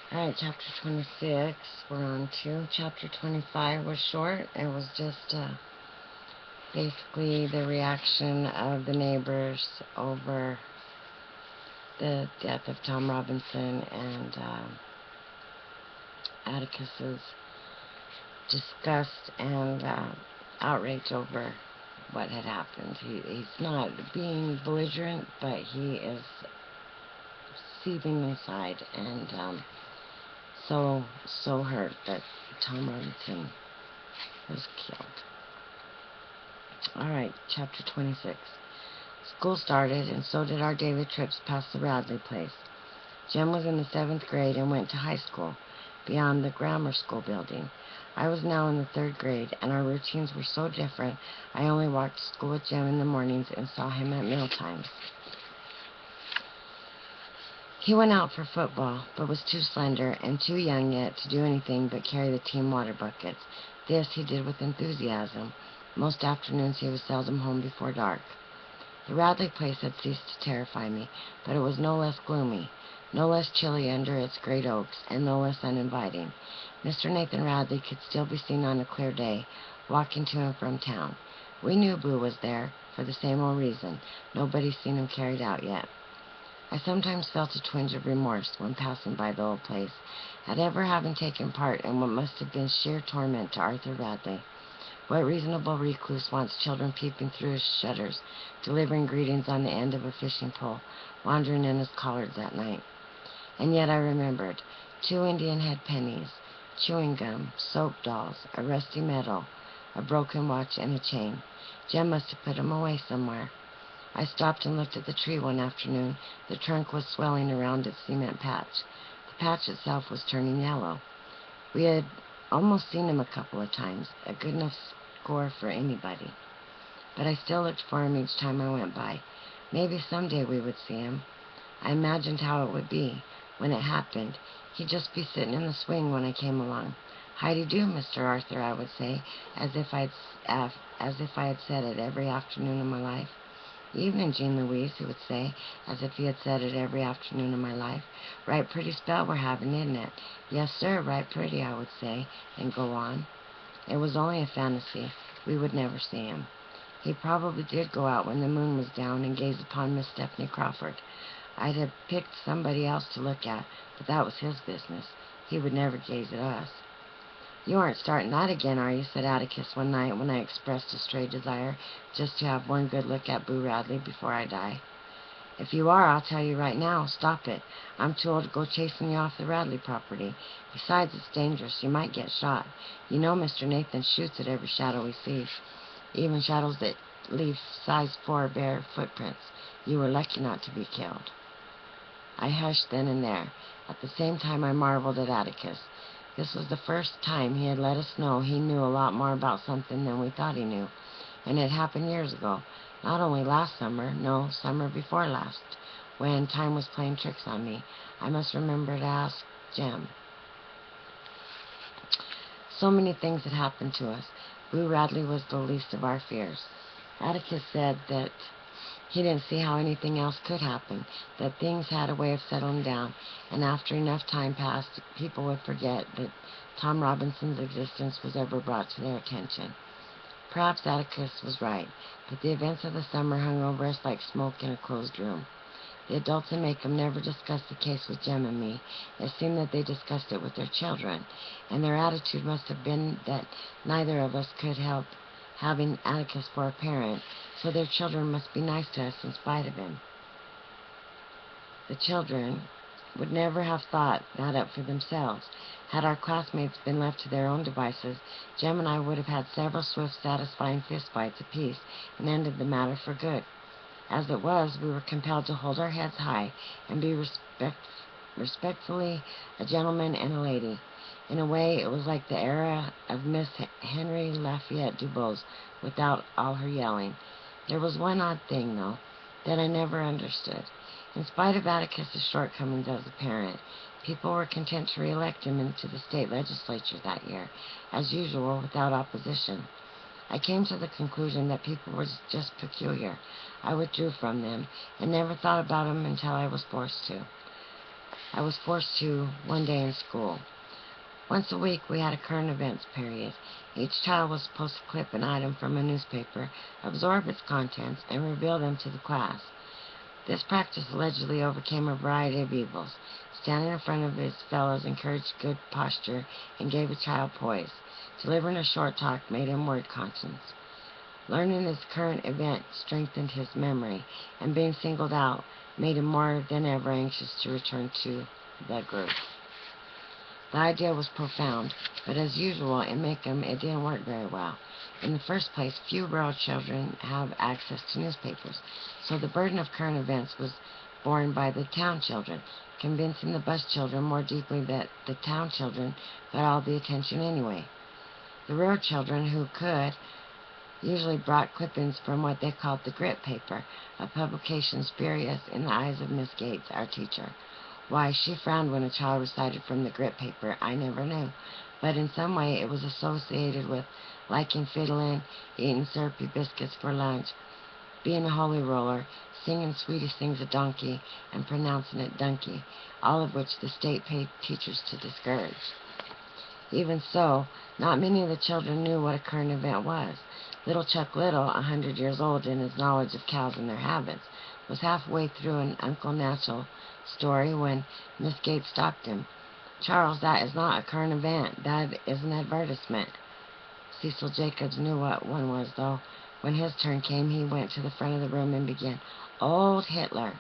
Alright, chapter 26, we're on to. Chapter 25 was short. It was just basically the reaction of the neighbors over the death of Tom Robinson and Atticus's disgust and outrage over what had happened. He's not being belligerent, but he is seething inside and so hurt that Tom Robinson was killed. Alright, chapter 26. School started, and so did our daily trips past the Radley place. Jem was in the 7th grade and went to high school, beyond the grammar school building. I was now in the 3rd grade, and our routines were so different, I only walked to school with Jem in the mornings and saw him at meal times. He went out for football, but was too slender and too young yet to do anything but carry the team water buckets. This he did with enthusiasm. Most afternoons he was seldom home before dark. The Radley place had ceased to terrify me, but it was no less gloomy, no less chilly under its great oaks, and no less uninviting. Mr. Nathan Radley could still be seen on a clear day, walking to and from town. We knew Boo was there, for the same old reason. Nobody's seen him carried out yet. I sometimes felt a twinge of remorse when passing by the old place, at ever having taken part in what must have been sheer torment to Arthur Radley. What reasonable recluse wants children peeping through his shutters, delivering greetings on the end of a fishing pole, wandering in his collards at night? And yet I remembered 2 Indian head pennies, chewing gum, soap dolls, a rusty medal, a broken watch, and a chain. Jem must have put 'em away somewhere. I stopped and looked at the tree one afternoon. The trunk was swelling around its cement patch. The patch itself was turning yellow. We had almost seen him a couple of times, a good enough score for anybody. But I still looked for him each time I went by. Maybe someday we would see him. I imagined how it would be. When it happened, he'd just be sitting in the swing when I came along. "How-do-you-do, Mr. Arthur," I would say, as if I had said it every afternoon of my life. "Evening, Jean Louise," he would say, as if he had said it every afternoon of my life. "Right pretty spell we're having, isn't it?" "Yes, sir, right pretty," I would say, and go on. It was only a fantasy. We would never see him. He probably did go out when the moon was down and gaze upon Miss Stephanie Crawford. I'd have picked somebody else to look at, but that was his business. He would never gaze at us. "You aren't starting that again, are you?" said Atticus one night when I expressed a stray desire just to have one good look at Boo Radley before I die. "If you are, I'll tell you right now, stop it. I'm too old to go chasing you off the Radley property. Besides, it's dangerous. You might get shot. You know Mr. Nathan shoots at every shadow he sees, even shadows that leave size 4 bare footprints. You were lucky not to be killed." I hushed then and there. At the same time I marveled at Atticus. This was the first time he had let us know he knew a lot more about something than we thought he knew. And it happened years ago. Not only last summer, no, summer before last, when time was playing tricks on me. I must remember to ask Jem. So many things had happened to us. Boo Radley was the least of our fears. Atticus said that he didn't see how anything else could happen, that things had a way of settling down, and after enough time passed, people would forget that Tom Robinson's existence was ever brought to their attention. Perhaps Atticus was right, but the events of the summer hung over us like smoke in a closed room. The adults in Maycomb never discussed the case with Jem and me. It seemed that they discussed it with their children, and their attitude must have been that neither of us could help having Atticus for a parent, so their children must be nice to us in spite of him. The children would never have thought that up for themselves. Had our classmates been left to their own devices, Jem and I would have had several swift, satisfying fistfights apiece and ended the matter for good. As it was, we were compelled to hold our heads high and be respectfully a gentleman and a lady. In a way, it was like the era of Miss Henry Lafayette Dubose without all her yelling. There was one odd thing, though, that I never understood. In spite of Atticus's shortcomings as a parent, people were content to re-elect him into the state legislature that year, as usual, without opposition. I came to the conclusion that people were just peculiar. I withdrew from them, and never thought about them until I was forced to. I was forced to one day in school. Once a week we had a current events period. Each child was supposed to clip an item from a newspaper, absorb its contents, and reveal them to the class. This practice allegedly overcame a variety of evils. Standing in front of his fellows encouraged good posture and gave a child poise. Delivering a short talk made him word conscious. Learning this current event strengthened his memory, and being singled out made him more than ever anxious to return to the group. The idea was profound, but as usual in Maycomb, it didn't work very well. In the first place, few rural children have access to newspapers, so the burden of current events was borne by the town children, convincing the bus children more deeply that the town children got all the attention anyway. The rural children who could usually brought clippings from what they called the grit paper, a publication spurious in the eyes of Miss Gates, our teacher. Why she frowned when a child recited from the grit paper, I never knew, but in some way it was associated with liking fiddling, eating syrupy biscuits for lunch, being a holy roller, singing Sweetie Sings a Donkey, and pronouncing it donkey, all of which the state paid teachers to discourage. Even so, not many of the children knew what a current event was. Little Chuck Little, 100 years old in his knowledge of cows and their habits, was halfway through an Uncle Natural story when Miss Gates stopped him. Charles, that is not a current event. That is an advertisement. Cecil Jacobs knew what one was, though. When his turn came, he went to the front of the room and began, Old Hitler.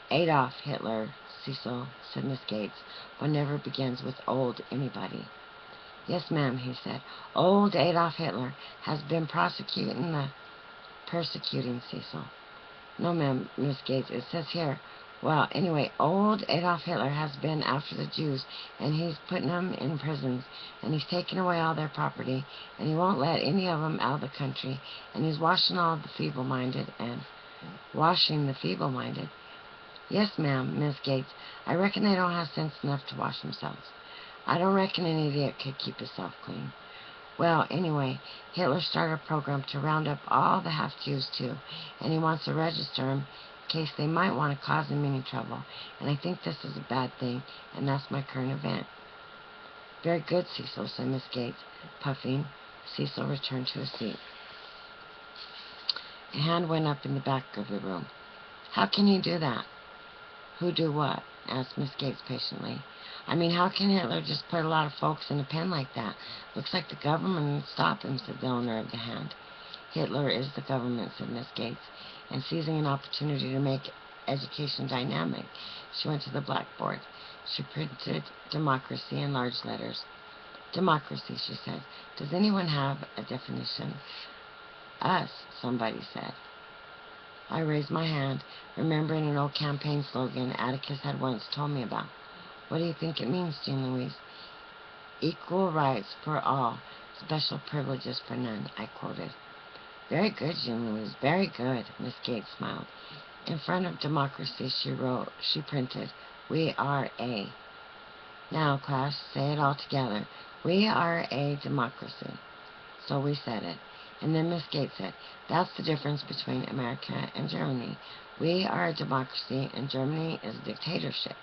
Adolf Hitler, Cecil, said Miss Gates. One never begins with old anybody. Yes, ma'am, he said. Old Adolf Hitler has been persecuting Cecil. No, ma'am, Miss Gates, it says here. Well, anyway, old Adolf Hitler has been after the Jews, and he's putting them in prisons, and he's taking away all their property, and he won't let any of them out of the country, and he's washing the feeble-minded. Yes, ma'am, Miss Gates, I reckon they don't have sense enough to wash themselves. I don't reckon an idiot could keep himself clean. Well, anyway, Hitler started a program to round up all the half-Jews, too, and he wants to register them in case they might want to cause him any trouble, and I think this is a bad thing, and that's my current event. Very good, Cecil, said Miss Gates, puffing. Cecil returned to his seat. A hand went up in the back of the room. How can he do that? Who do what? Asked Miss Gates patiently. I mean, how can Hitler just put a lot of folks in a pen like that? Looks like the government would stop him, said the owner of the hand. Hitler is the government, said Miss Gates, and seizing an opportunity to make education dynamic, she went to the blackboard. She printed democracy in large letters. Democracy, she said. Does anyone have a definition? Us, somebody said. I raised my hand, remembering an old campaign slogan Atticus had once told me about. What do you think it means, Jean Louise? Equal rights for all, special privileges for none, I quoted. Very good, Jean Louise, very good, Miss Gates smiled. In front of democracy, she printed, We are a. Now, class, say it all together. We are a democracy. So we said it. And then Miss Gates said, that's the difference between America and Germany. We are a democracy, and Germany is a dictatorship.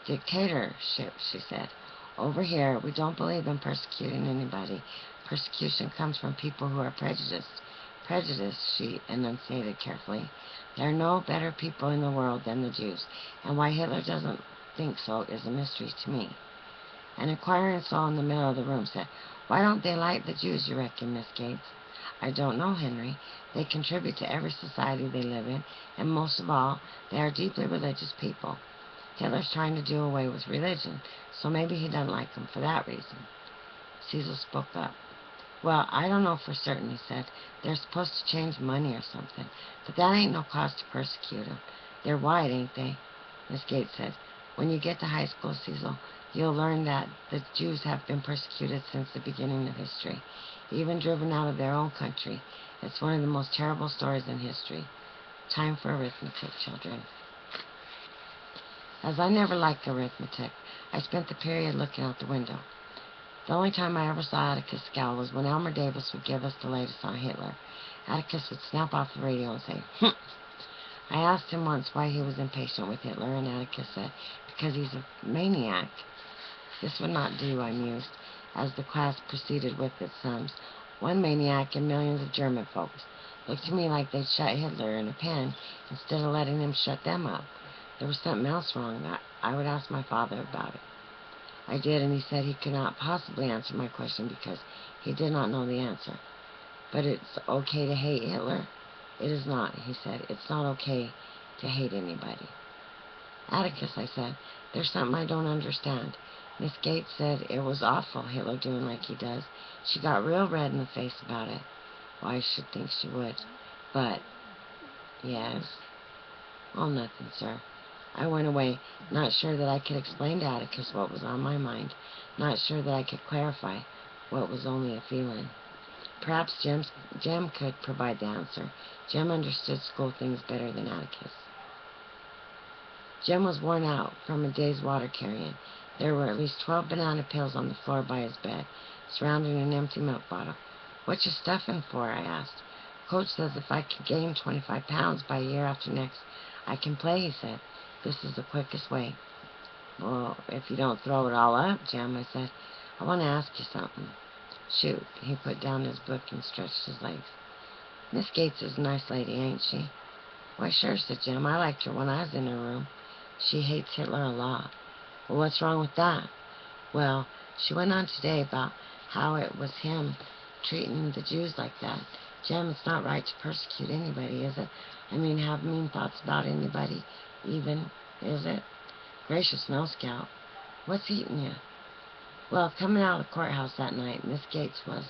Dictatorship, she said. Over here, we don't believe in persecuting anybody. Persecution comes from people who are prejudiced. Prejudice, she enunciated carefully. There are no better people in the world than the Jews, and why Hitler doesn't think so is a mystery to me. An inquiring soul in the middle of the room said, Why don't they like the Jews, you reckon, Miss Gates? I don't know, Henry. They contribute to every society they live in, and most of all, they are deeply religious people. Hitler's trying to do away with religion, so maybe he doesn't like them for that reason. Cecil spoke up. Well, I don't know for certain, he said. They're supposed to change money or something, but that ain't no cause to persecute them. They're white, ain't they? Miss Gates said, When you get to high school, Cecil, you'll learn that the Jews have been persecuted since the beginning of history, even driven out of their own country. It's one of the most terrible stories in history. Time for arithmetic, children. As I never liked arithmetic, I spent the period looking out the window. The only time I ever saw Atticus scowl was when Elmer Davis would give us the latest on Hitler. Atticus would snap off the radio and say, I asked him once why he was impatient with Hitler, and Atticus said, because he's a maniac. This would not do, I mused, as the class proceeded with its sums. One maniac and millions of German folks. Looked to me like they'd shut Hitler in a pen instead of letting him shut them up. There was something else wrong. I would ask my father about it. I did, and he said he could not possibly answer my question because he did not know the answer. But it's okay to hate Hitler? It is not, he said. It's not okay to hate anybody. Atticus, I said, there's something I don't understand. Miss Gates said it was awful, Hitler doing like he does. She got real red in the face about it. Well, I should think she would. But, yes. Oh, nothing, sir. I went away, not sure that I could explain to Atticus what was on my mind, not sure that I could clarify what was only a feeling. Perhaps Jem could provide the answer. Jem understood school things better than Atticus. Jem was worn out from a day's water carrying. There were at least 12 banana peels on the floor by his bed, surrounding an empty milk bottle. "What you stuffing for?" I asked. "Coach says if I can gain 25 pounds by year after next, I can play," he said. "This is the quickest way." "Well, if you don't throw it all up, Jem," I said. "I want to ask you something." "Shoot." He put down his book and stretched his legs. "Miss Gates is a nice lady, ain't she?" "Why, sure," said Jem. "I liked her when I was in her room." "She hates Hitler a lot." "Well, what's wrong with that?" "Well, she went on today about how it was him treating the Jews like that. Jem, it's not right to persecute anybody, is it? I mean, have mean thoughts about anybody, even, is it?" "Gracious, no, Scout. What's eating you?" "Well, coming out of the courthouse that night, Miss Gates was.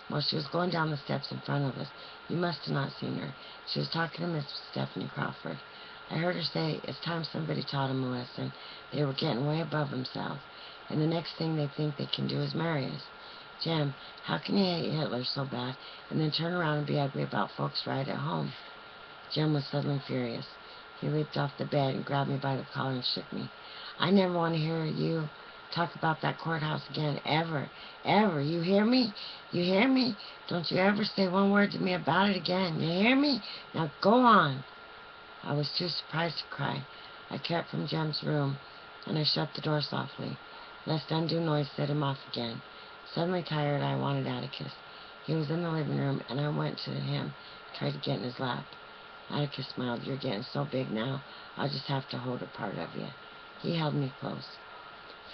Well, she was going down the steps in front of us. You must have not seen her. She was talking to Miss Stephanie Crawford. I heard her say it's time somebody taught 'em a lesson. They were getting way above themselves, and the next thing they think they can do is marry us. Jem, how can you hate Hitler so bad and then turn around and be ugly about folks right at home?" Jem was suddenly furious. He leaped off the bed and grabbed me by the collar and shook me. "I never want to hear you talk about that courthouse again, ever, ever. You hear me? You hear me? Don't you ever say one word to me about it again. You hear me? Now go on." I was too surprised to cry. I crept from Jem's room, and I shut the door softly, lest undue noise set him off again. Suddenly tired, I wanted Atticus. He was in the living room, and I went to him, tried to get in his lap. Atticus smiled. "You're getting so big now, I'll just have to hold a part of you." He held me close.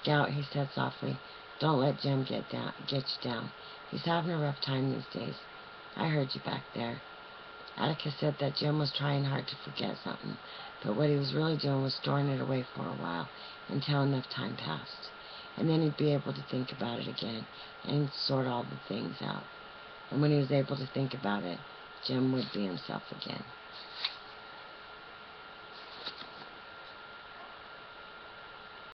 "Scout," he said softly, "don't let Jem get you down. He's having a rough time these days. I heard you back there." Atticus said that Jem was trying hard to forget something, but what he was really doing was storing it away for a while, until enough time passed. And then he'd be able to think about it again, and sort all the things out. And when he was able to think about it, Jem would be himself again.